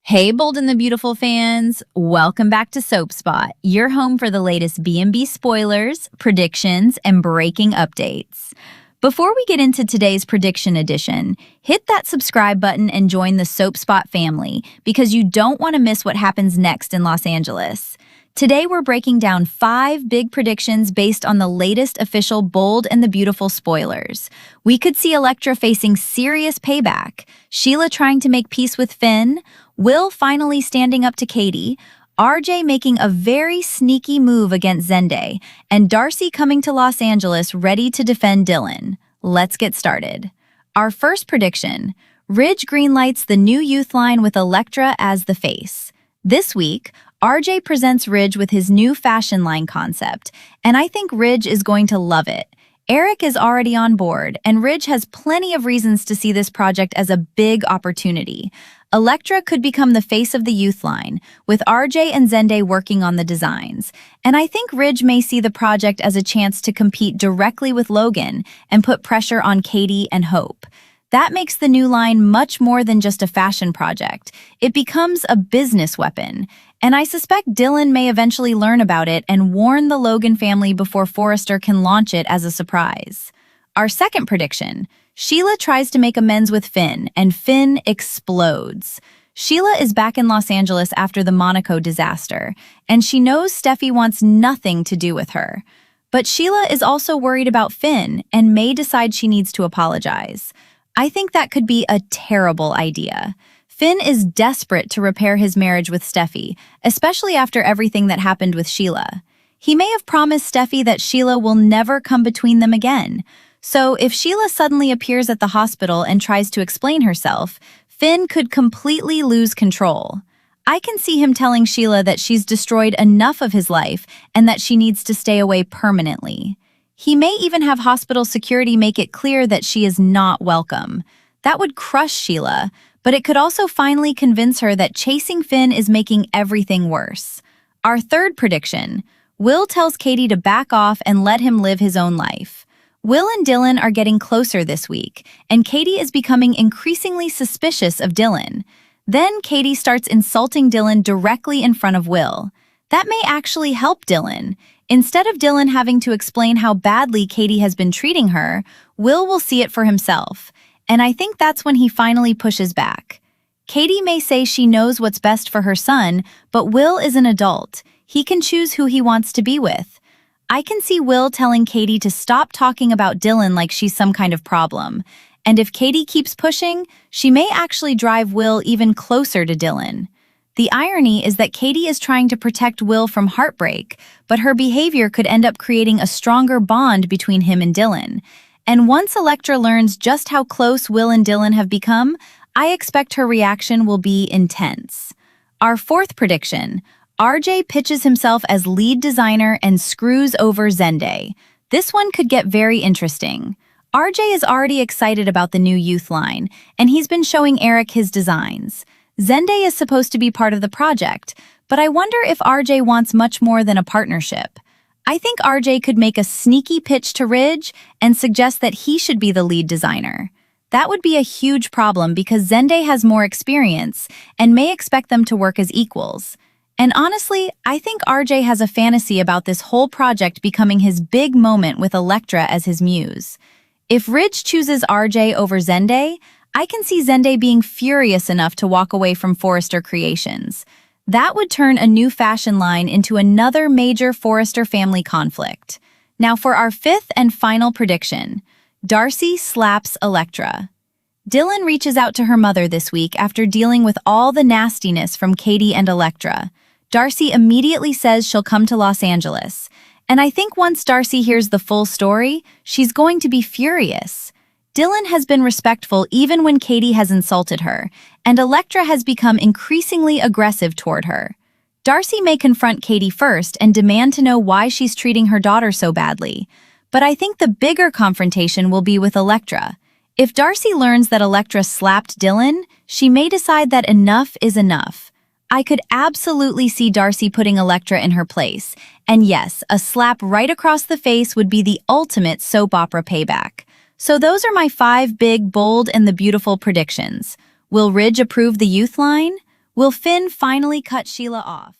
Hey, Bold and the Beautiful fans. Welcome back to Soap Spot, your home for the latest B&B spoilers, predictions, and breaking updates. Before we get into today's prediction edition, hit that subscribe button and join the Soap Spot family because you don't want to miss what happens next in Los Angeles. Today, we're breaking down 5 big predictions based on the latest official Bold and the Beautiful spoilers. We could see Electra facing serious payback, Sheila trying to make peace with Finn, Will finally standing up to Katie, RJ making a very sneaky move against Zende, and Darcy coming to Los Angeles ready to defend Dylan. Let's get started. Our first prediction: Ridge greenlights the new youth line with Electra as the face. This week, RJ presents Ridge with his new fashion line concept, and I think Ridge is going to love it. Eric is already on board, and Ridge has plenty of reasons to see this project as a big opportunity. Electra could become the face of the youth line, with RJ and Zende working on the designs. And I think Ridge may see the project as a chance to compete directly with Logan and put pressure on Katie and Hope. That makes the new line much more than just a fashion project. It becomes a business weapon. And I suspect Dylan may eventually learn about it and warn the Logan family before Forrester can launch it as a surprise. Our second prediction: Sheila tries to make amends with Finn, and Finn explodes. Sheila is back in Los Angeles after the Monaco disaster, and she knows Steffi wants nothing to do with her. But Sheila is also worried about Finn and may decide she needs to apologize. I think that could be a terrible idea. Finn is desperate to repair his marriage with Steffi, especially after everything that happened with Sheila. He may have promised Steffi that Sheila will never come between them again. So if Sheila suddenly appears at the hospital and tries to explain herself, Finn could completely lose control. I can see him telling Sheila that she's destroyed enough of his life and that she needs to stay away permanently. He may even have hospital security make it clear that she is not welcome. That would crush Sheila, but it could also finally convince her that chasing Finn is making everything worse. Our third prediction: Will tells Katie to back off and let him live his own life. Will and Dylan are getting closer this week, and Katie is becoming increasingly suspicious of Dylan. Then Katie starts insulting Dylan directly in front of Will. That may actually help Dylan. Instead of Dylan having to explain how badly Katie has been treating her, will see it for himself. And I think that's when he finally pushes back. Katie may say she knows what's best for her son, but Will is an adult. He can choose who he wants to be with. I can see Will telling Katie to stop talking about Dylan like she's some kind of problem. And if Katie keeps pushing, she may actually drive Will even closer to Dylan. The irony is that Katie is trying to protect Will from heartbreak, but her behavior could end up creating a stronger bond between him and Dylan. And once Electra learns just how close Will and Dylan have become, I expect her reaction will be intense. Our fourth prediction: RJ pitches himself as lead designer and screws over Zende. This one could get very interesting. RJ is already excited about the new youth line, and he's been showing Eric his designs. Zende is supposed to be part of the project, but I wonder if RJ wants much more than a partnership. I think RJ could make a sneaky pitch to Ridge and suggest that he should be the lead designer. That would be a huge problem because Zende has more experience and may expect them to work as equals. And honestly, I think RJ has a fantasy about this whole project becoming his big moment with Electra as his muse. If Ridge chooses RJ over Zende, I can see Zende being furious enough to walk away from Forrester Creations. That would turn a new fashion line into another major Forrester family conflict. Now for our fifth and final prediction: Darcy slaps Electra. Dylan reaches out to her mother this week after dealing with all the nastiness from Katie and Electra. Darcy immediately says she'll come to Los Angeles. And I think once Darcy hears the full story, she's going to be furious. Dylan has been respectful even when Katie has insulted her, and Electra has become increasingly aggressive toward her. Darcy may confront Katie first and demand to know why she's treating her daughter so badly. But I think the bigger confrontation will be with Electra. If Darcy learns that Electra slapped Dylan, she may decide that enough is enough. I could absolutely see Darcy putting Electra in her place. And yes, a slap right across the face would be the ultimate soap opera payback. So those are my 5 big, bold, and the beautiful predictions. Will Ridge approve the youth line? Will Finn finally cut Sheila off?